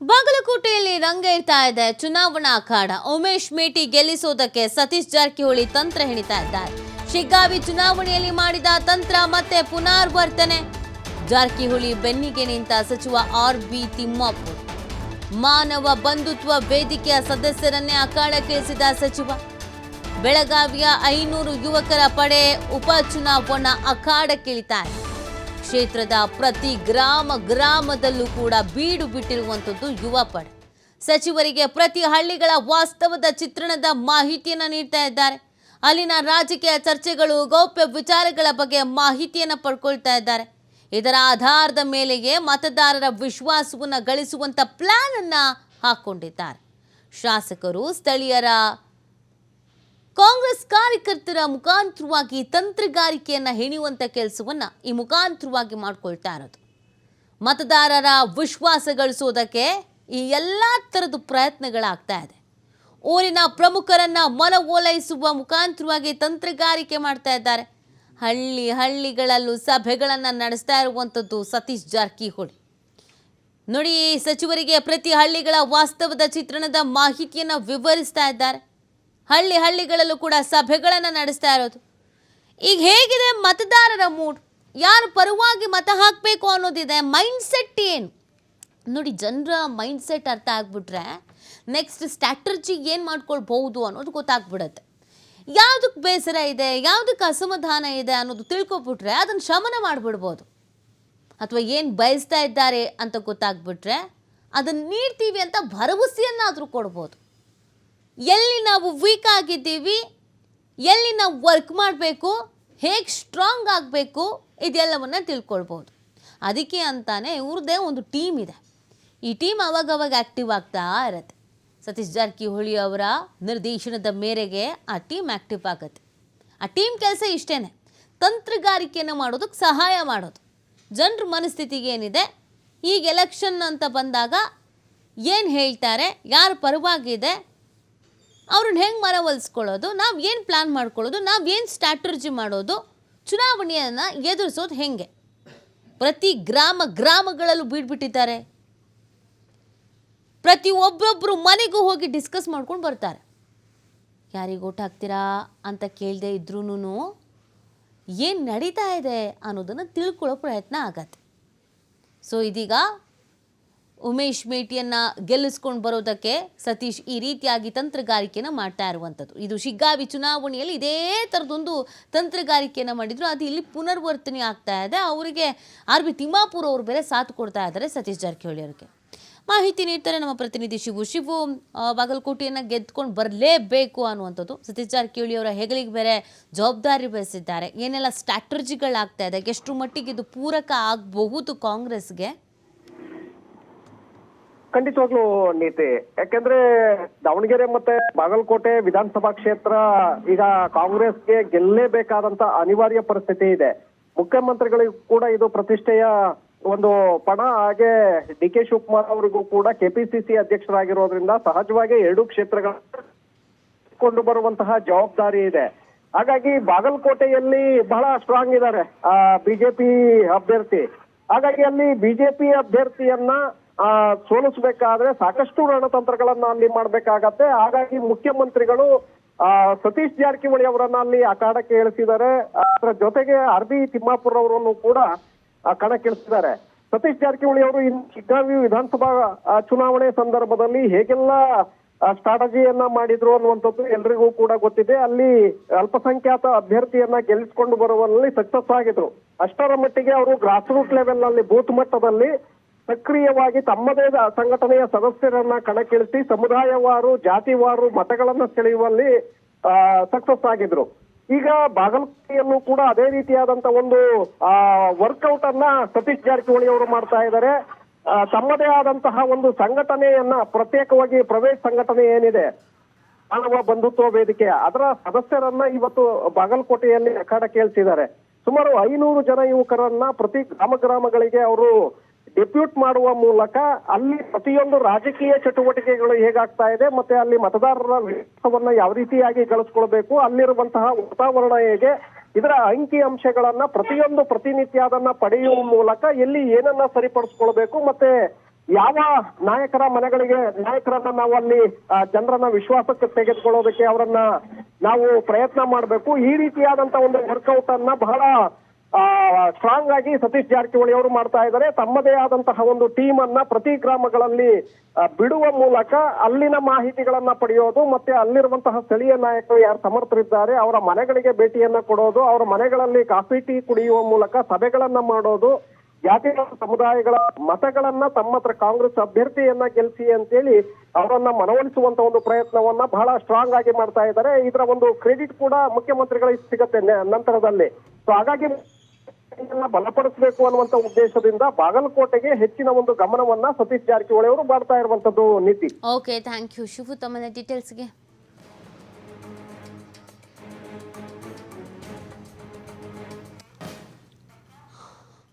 ಬಾಗಲಕೋಟೆಯಲ್ಲಿ ರಂಗೇರ್ತಾ ಇದೆ ಚುನಾವಣಾ ಅಖಾಡ. ಉಮೇಶ್ ಮೇಟಿ ಗೆಲ್ಲಿಸೋದಕ್ಕೆ ಸತೀಶ್ ಜಾರಕಿಹೊಳಿ ತಂತ್ರ ಹೆಣಿತಾ ಇದ್ದಾರೆ. ಶಿಗ್ಗಾವಿ ಚುನಾವಣೆಯಲ್ಲಿ ಮಾಡಿದ ತಂತ್ರ ಮತ್ತೆ ಪುನರಾವರ್ತನೆ. ಜಾರಕಿಹೊಳಿ ಬೆನ್ನಿಗೆ ನಿಂತ ಸಚಿವ ಆರ್.ಬಿ. ತಿಮ್ಮಾಪುರ್. ಮಾನವ ಬಂಧುತ್ವ ವೇದಿಕೆಯ ಸದಸ್ಯರನ್ನೇ ಅಖಾಡಕ್ಕಿಳಿಸಿದ ಸಚಿವ. ಬೆಳಗಾವಿಯ 500 ಯುವಕರ ಪಡೆ ಉಪಚುನಾವಣಾ ಅಖಾಡಕ್ಕಿಳಿತಾರೆ. ಕ್ಷೇತ್ರದ ಪ್ರತಿ ಗ್ರಾಮದಲ್ಲೂ ಕೂಡ ಬೀಡು ಬಿಟ್ಟಿರುವಂಥದ್ದು ಯುವ ಪಡೆ. ಸಚಿವರಿಗೆ ಪ್ರತಿ ಹಳ್ಳಿಗಳ ವಾಸ್ತವದ ಚಿತ್ರಣದ ಮಾಹಿತಿಯನ್ನು ನೀಡ್ತಾ ಇದ್ದಾರೆ. ಅಲ್ಲಿನ ರಾಜಕೀಯ ಚರ್ಚೆಗಳು, ಗೌಪ್ಯ ವಿಚಾರಗಳ ಬಗ್ಗೆ ಮಾಹಿತಿಯನ್ನು ಪಡ್ಕೊಳ್ತಾ ಇದ್ದಾರೆ. ಇದರ ಆಧಾರದ ಮೇಲೆಯೇ ಮತದಾರರ ವಿಶ್ವಾಸವನ್ನು ಗಳಿಸುವಂಥ ಪ್ಲಾನ್ ಅನ್ನು ಹಾಕೊಂಡಿದ್ದಾರೆ. ಶಾಸಕರು, ಸ್ಥಳೀಯರ, ಕಾಂಗ್ರೆಸ್ ಕಾರ್ಯಕರ್ತರ ಮುಖಾಂತರವಾಗಿ ತಂತ್ರಗಾರಿಕೆಯನ್ನು ಹೆಣೆಯುವಂಥ ಕೆಲಸವನ್ನು ಈ ಮುಖಾಂತರವಾಗಿ ಮಾಡ್ಕೊಳ್ತಾ ಇರೋದು. ಮತದಾರರ ವಿಶ್ವಾಸ ಗಳಿಸೋದಕ್ಕೆ ಈ ಎಲ್ಲ ಥರದ ಪ್ರಯತ್ನಗಳಾಗ್ತಾ ಇದೆ. ಊರಿನ ಪ್ರಮುಖರನ್ನು ಮನವೊಲೈಸುವ ಮುಖಾಂತರವಾಗಿ ತಂತ್ರಗಾರಿಕೆ ಮಾಡ್ತಾ ಇದ್ದಾರೆ. ಹಳ್ಳಿಗಳಲ್ಲೂ ಸಭೆಗಳನ್ನು ನಡೆಸ್ತಾ ಇರುವಂಥದ್ದು ಸತೀಶ್ ಜಾರಕಿಹೊಳಿ. ನೋಡಿ, ಸಚಿವರಿಗೆ ಪ್ರತಿ ಹಳ್ಳಿಗಳ ವಾಸ್ತವದ ಚಿತ್ರಣದ ಮಾಹಿತಿಯನ್ನು ವಿವರಿಸ್ತಾ ಇದ್ದಾರೆ. ಹಳ್ಳಿಗಳಲ್ಲೂ ಕೂಡ ಸಭೆಗಳನ್ನು ನಡೆಸ್ತಾ ಇರೋದು. ಈಗ ಹೇಗಿದೆ ಮತದಾರರ ಮೂಡ್, ಯಾರು ಪರವಾಗಿ ಮತ ಹಾಕಬೇಕು ಅನ್ನೋದಿದೆ. ಮೈಂಡ್ಸೆಟ್ ಏನು ನೋಡಿ, ಜನರ ಮೈಂಡ್ಸೆಟ್ ಅರ್ಥ ಆಗ್ಬಿಟ್ರೆ ನೆಕ್ಸ್ಟ್ ಸ್ಟ್ರಾಟರ್ಜಿ ಏನು ಮಾಡ್ಕೊಳ್ಬಹುದು ಅನ್ನೋದು ಗೊತ್ತಾಗ್ಬಿಡುತ್ತೆ. ಯಾವುದಕ್ಕೆ ಬೇಸರ ಇದೆ, ಯಾವುದಕ್ಕೆ ಅಸಮಾಧಾನ ಇದೆ ಅನ್ನೋದು ತಿಳ್ಕೊಬಿಟ್ರೆ ಅದನ್ನು ಶಮನ ಮಾಡಿಬಿಡ್ಬೋದು. ಅಥವಾ ಏನು ಬಯಸ್ತಾ ಇದ್ದಾರೆ ಅಂತ ಗೊತ್ತಾಗ್ಬಿಟ್ರೆ ಅದನ್ನು ನೀಡ್ತೀವಿ ಅಂತ ಭರವಸೆಯನ್ನಾದರೂ ಕೊಡ್ಬೋದು. ಎಲ್ಲಿ ನಾವು ವೀಕ್ ಆಗಿದ್ದೀವಿ, ಎಲ್ಲಿ ನಾವು ವರ್ಕ್ ಮಾಡಬೇಕು, ಹೇಗೆ ಸ್ಟ್ರಾಂಗ್ ಆಗಬೇಕು, ಇದೆಲ್ಲವನ್ನು ತಿಳ್ಕೊಳ್ಬೋದು. ಅದಕ್ಕೆ ಅಂತಾನೆ ಇವ್ರದ್ದೇ ಒಂದು ಟೀಮ್ ಇದೆ. ಈ ಟೀಮ್ ಅವಾಗವಾಗ ಆ್ಯಕ್ಟಿವ್ ಆಗ್ತಾ ಇರುತ್ತೆ. ಸತೀಶ್ ಜಾರಕಿಹೊಳಿ ಅವರ ನಿರ್ದೇಶನದ ಮೇರೆಗೆ ಆ ಟೀಮ್ ಆ್ಯಕ್ಟಿವ್ ಆಗುತ್ತೆ. ಆ ಟೀಮ್ ಕೆಲಸ ಇಷ್ಟೇ, ತಂತ್ರಗಾರಿಕೆಯನ್ನು ಮಾಡೋದಕ್ಕೆ ಸಹಾಯ ಮಾಡೋದು. ಜನರ ಮನಸ್ಥಿತಿಗೆ ಏನಿದೆ, ಈಗ ಎಲೆಕ್ಷನ್ ಅಂತ ಬಂದಾಗ ಏನು ಹೇಳ್ತಾರೆ, ಯಾರು ಪರವಾಗಿದೆ, ಅವ್ರನ್ನ ಹೆಂಗೆ ಮನವೊಲಿಸ್ಕೊಳ್ಳೋದು, ನಾವು ಏನು ಪ್ಲ್ಯಾನ್ ಮಾಡ್ಕೊಳ್ಳೋದು, ನಾವು ಏನು ಸ್ಟ್ರಾಟರ್ಜಿ ಮಾಡೋದು, ಚುನಾವಣೆಯನ್ನು ಎದುರಿಸೋದು ಹೆಂಗೆ. ಪ್ರತಿ ಗ್ರಾಮಗಳಲ್ಲೂ ಬೀಡ್ಬಿಟ್ಟಿದ್ದಾರೆ. ಪ್ರತಿ ಒಬ್ಬೊಬ್ಬರು ಮನೆಗೂ ಹೋಗಿ ಡಿಸ್ಕಸ್ ಮಾಡ್ಕೊಂಡು ಬರ್ತಾರೆ. ಯಾರಿಗೆ ಓಟ್ ಹಾಕ್ತೀರಾ ಅಂತ ಕೇಳದೆ ಇದ್ರೂ ಏನು ನಡೀತಾ ಇದೆ ಅನ್ನೋದನ್ನು ತಿಳ್ಕೊಳ್ಳೋ ಪ್ರಯತ್ನ ಆಗತ್ತೆ. ಸೊ ಇದೀಗ ಉಮೇಶ್ ಮೇಟಿಯನ್ನು ಗೆಲ್ಲಿಸ್ಕೊಂಡು ಬರೋದಕ್ಕೆ ಸತೀಶ್ ಈ ರೀತಿಯಾಗಿ ತಂತ್ರಗಾರಿಕೆಯನ್ನು ಮಾಡ್ತಾ ಇರುವಂಥದ್ದು. ಇದು ಶಿಗ್ಗಾವಿ ಚುನಾವಣೆಯಲ್ಲಿ ಇದೇ ಥರದೊಂದು ತಂತ್ರಗಾರಿಕೆಯನ್ನು ಮಾಡಿದ್ರು. ಅದು ಇಲ್ಲಿ ಪುನರ್ವರ್ತನೆ ಆಗ್ತಾ ಇದೆ. ಅವರಿಗೆ ಆರ್.ಬಿ. ತಿಮ್ಮಾಪುರ್ ಅವರು ಬೇರೆ ಸಾಥ್ ಕೊಡ್ತಾ ಇದ್ದಾರೆ ಸತೀಶ್ ಜಾರಕಿಹೊಳಿ ಅವರಿಗೆ. ಮಾಹಿತಿ ನೀಡ್ತಾರೆ ನಮ್ಮ ಪ್ರತಿನಿಧಿ ಶಿವು. ಬಾಗಲಕೋಟೆಯನ್ನು ಗೆದ್ದುಕೊಂಡು ಬರಲೇಬೇಕು ಅನ್ನುವಂಥದ್ದು. ಸತೀಶ್ ಜಾರಕಿಹೊಳಿ ಅವರ ಹೆಗಲಿಗೆ ಬೇರೆ ಜವಾಬ್ದಾರಿ ವಹಿಸಿದ್ದಾರೆ. ಏನೆಲ್ಲ ಸ್ಟ್ರಾಟರ್ಜಿಗಳಾಗ್ತಾ ಇದೆ, ಎಷ್ಟು ಮಟ್ಟಿಗೆ ಇದು ಪೂರಕ ಆಗಬಹುದು ಕಾಂಗ್ರೆಸ್ಗೆ? ಖಂಡಿತವಾಗ್ಲೂ ನೀತಿ. ಯಾಕಂದ್ರೆ ದಾವಣಗೆರೆ ಮತ್ತೆ ಬಾಗಲಕೋಟೆ ವಿಧಾನಸಭಾ ಕ್ಷೇತ್ರ ಈಗ ಕಾಂಗ್ರೆಸ್ಗೆ ಗೆಲ್ಲೇಬೇಕಾದಂತ ಅನಿವಾರ್ಯ ಪರಿಸ್ಥಿತಿ ಇದೆ. ಮುಖ್ಯಮಂತ್ರಿಗಳಿಗೂ ಕೂಡ ಇದು ಪ್ರತಿಷ್ಠೆಯ ಒಂದು ಪಣ. ಹಾಗೆ ಡಿ.ಕೆ. ಶಿವಕುಮಾರ್ ಅವರಿಗೂ ಕೂಡ ಕೆಪಿಸಿಸಿ ಅಧ್ಯಕ್ಷರಾಗಿರೋದ್ರಿಂದ ಸಹಜವಾಗಿ 2 ಕ್ಷೇತ್ರಗಳನ್ನು ಬರುವಂತಹ ಜವಾಬ್ದಾರಿ ಇದೆ. ಹಾಗಾಗಿ ಬಾಗಲಕೋಟೆಯಲ್ಲಿ ಬಹಳ ಸ್ಟ್ರಾಂಗ್ ಇದ್ದಾರೆ ಬಿಜೆಪಿ ಅಭ್ಯರ್ಥಿ. ಹಾಗಾಗಿ ಅಲ್ಲಿ ಬಿಜೆಪಿ ಅಭ್ಯರ್ಥಿಯನ್ನ ಸೋಲಿಸಬೇಕಾದ್ರೆ ಸಾಕಷ್ಟು ರಣತಂತ್ರಗಳನ್ನ ಅಲ್ಲಿ ಮಾಡ್ಬೇಕಾಗತ್ತೆ. ಹಾಗಾಗಿ ಮುಖ್ಯಮಂತ್ರಿಗಳು ಸತೀಶ್ ಜಾರಕಿಹೊಳಿ ಅವರನ್ನ ಅಲ್ಲಿ ಅಖಾಡಕ್ಕೆ ಇಳಿಸಿದ್ದಾರೆ. ಅದರ ಜೊತೆಗೆ ಆರ್.ಬಿ. ತಿಮ್ಮಾಪುರ್ ಅವರನ್ನು ಕೂಡ ಕಣಕ್ಕೆ ಇಳಿಸಿದ್ದಾರೆ. ಸತೀಶ್ ಜಾರಕಿಹೊಳಿ ಅವರು ಶಿಗ್ಗಾವಿ ವಿಧಾನಸಭಾ ಚುನಾವಣೆ ಸಂದರ್ಭದಲ್ಲಿ ಹೇಗೆಲ್ಲ ಸ್ಟ್ರಾಟಜಿಯನ್ನ ಮಾಡಿದ್ರು ಅನ್ನುವಂಥದ್ದು ಎಲ್ರಿಗೂ ಕೂಡ ಗೊತ್ತಿದೆ. ಅಲ್ಲಿ ಅಲ್ಪಸಂಖ್ಯಾತ ಅಭ್ಯರ್ಥಿಯನ್ನ ಗೆಲ್ಲಿಸಿಕೊಂಡು ಬರುವಲ್ಲಿ ಸಕ್ಸಸ್ ಆಗಿದ್ರು. ಅಷ್ಟರ ಮಟ್ಟಿಗೆ ಅವರು ಗ್ರಾಸ್ ರೂಟ್ ಲೆವೆಲ್ ನಲ್ಲಿ, ಬೂತ್ ಮಟ್ಟದಲ್ಲಿ ಸಕ್ರಿಯವಾಗಿ ತಮ್ಮದೇ ಸಂಘಟನೆಯ ಸದಸ್ಯರನ್ನ ಕಣಕ್ಕಿಳಿಸಿ ಸಮುದಾಯವಾರು, ಜಾತಿವಾರು ಮತಗಳನ್ನ ಸೆಳೆಯುವಲ್ಲಿ ಸಕ್ಸಸ್ ಆಗಿದ್ರು. ಈಗ ಬಾಗಲಕೋಟೆಯಲ್ಲೂ ಕೂಡ ಅದೇ ರೀತಿಯಾದಂತ ಒಂದು ವರ್ಕೌಟ್ ಅನ್ನ ಸತೀಶ್ ಜಾರಕಿಹೊಳಿ ಅವರು ಮಾಡ್ತಾ ಇದ್ದಾರೆ. ತಮ್ಮದೇ ಆದಂತಹ ಒಂದು ಸಂಘಟನೆಯನ್ನ, ಪ್ರತ್ಯೇಕವಾಗಿ ಪ್ರೈವೇಟ್ ಸಂಘಟನೆ ಏನಿದೆ ಮಾನವ ಬಂಧುತ್ವ ವೇದಿಕೆ, ಅದರ ಸದಸ್ಯರನ್ನ ಇವತ್ತು ಬಾಗಲಕೋಟೆಯಲ್ಲಿ ಅಖಾಡಕ್ಕೆ ಇಳಿಸಿದ್ದಾರೆ. ಸುಮಾರು 500 ಜನ ಯುವಕರನ್ನ ಪ್ರತಿ ಗ್ರಾಮಗಳಿಗೆ ಅವರು ಡೆಪ್ಯೂಟ್ ಮಾಡುವ ಮೂಲಕ ಅಲ್ಲಿ ಪ್ರತಿಯೊಂದು ರಾಜಕೀಯ ಚಟುವಟಿಕೆಗಳು ಹೇಗಾಗ್ತಾ ಇದೆ, ಮತ್ತೆ ಅಲ್ಲಿ ಮತದಾರರ ವಿಶ್ವಾಸವನ್ನ ಯಾವ ರೀತಿಯಾಗಿ ಗಳಿಸ್ಕೊಳ್ಬೇಕು, ಅಲ್ಲಿರುವಂತಹ ವಾತಾವರಣ ಹೇಗೆ, ಇದರ ಅಂಕಿ ಅಂಶಗಳನ್ನ ಪ್ರತಿಯೊಂದು ಪ್ರತಿನಿತ್ಯ ಅದನ್ನ ಪಡೆಯುವ ಮೂಲಕ ಎಲ್ಲಿ ಏನನ್ನ ಸರಿಪಡಿಸ್ಕೊಳ್ಬೇಕು, ಮತ್ತೆ ಯಾವ ನಾಯಕರನ್ನ ನಾವು ಅಲ್ಲಿ ಜನರನ್ನ ವಿಶ್ವಾಸಕ್ಕೆ ತೆಗೆದುಕೊಳ್ಳೋದಕ್ಕೆ ಅವರನ್ನ ನಾವು ಪ್ರಯತ್ನ ಮಾಡಬೇಕು. ಈ ರೀತಿಯಾದಂತ ಒಂದು ವರ್ಕೌಟ್ ಅನ್ನ ಬಹಳ ಸ್ಟ್ರಾಂಗ್ ಆಗಿ ಸತೀಶ್ ಜಾರಕಿಹೊಳಿ ಅವರು ಮಾಡ್ತಾ ಇದ್ದಾರೆ. ತಮ್ಮದೇ ಆದಂತಹ ಒಂದು ಟೀಮ್ ಅನ್ನ ಪ್ರತಿ ಗ್ರಾಮಗಳಲ್ಲಿ ಬಿಡುವ ಮೂಲಕ ಅಲ್ಲಿನ ಮಾಹಿತಿಗಳನ್ನ ಪಡೆಯೋದು, ಮತ್ತೆ ಅಲ್ಲಿರುವಂತಹ ಸ್ಥಳೀಯ ನಾಯಕರು ಯಾರು ಸಮರ್ಥರಿದ್ದಾರೆ ಅವರ ಮನೆಗಳಿಗೆ ಭೇಟಿಯನ್ನ ಕೊಡೋದು, ಅವರ ಮನೆಗಳಲ್ಲಿ ಕಾಫಿ ಟೀ ಕುಡಿಯುವ ಮೂಲಕ ಸಭೆಗಳನ್ನ ಮಾಡೋದು, ಜಾತಿಗಳ ಸಮುದಾಯಗಳ ಮತಗಳನ್ನ ತಮ್ಮ ಹತ್ರ ಕಾಂಗ್ರೆಸ್ ಅಭ್ಯರ್ಥಿಯನ್ನ ಗೆಲ್ಲಿಸಿ ಅಂತೇಳಿ ಅವರನ್ನ ಮನವೊಲಿಸುವಂತ ಒಂದು ಪ್ರಯತ್ನವನ್ನ ಬಹಳ ಸ್ಟ್ರಾಂಗ್ ಆಗಿ ಮಾಡ್ತಾ ಇದ್ದಾರೆ. ಇದರ ಒಂದು ಕ್ರೆಡಿಟ್ ಕೂಡ ಮುಖ್ಯಮಂತ್ರಿಗಳಿಗೆ ಸಿಗುತ್ತೆ ನಂತರದಲ್ಲಿ. ಸೊ ಹಾಗಾಗಿ ಬಲಪಡಿಸಬೇಕು ಅನ್ನುವಂತ ಉದ್ದೇಶದಿಂದ ಬಾಗಲಕೋಟೆಗೆ ಹೆಚ್ಚಿನ ಒಂದು ಗಮನವನ್ನ ಸತೀಶ್ ಜಾರಕಿಹೊಳಿ ಅವರು ಮಾಡ್ತಾ ಇರುವಂತದ್ದು ನೀತಿ. ಓಕೆ, ಥ್ಯಾಂಕ್ ಯು ಶಿವು ತಮ್ಮ ಡೀಟೇಲ್ಸ್ಗೆ.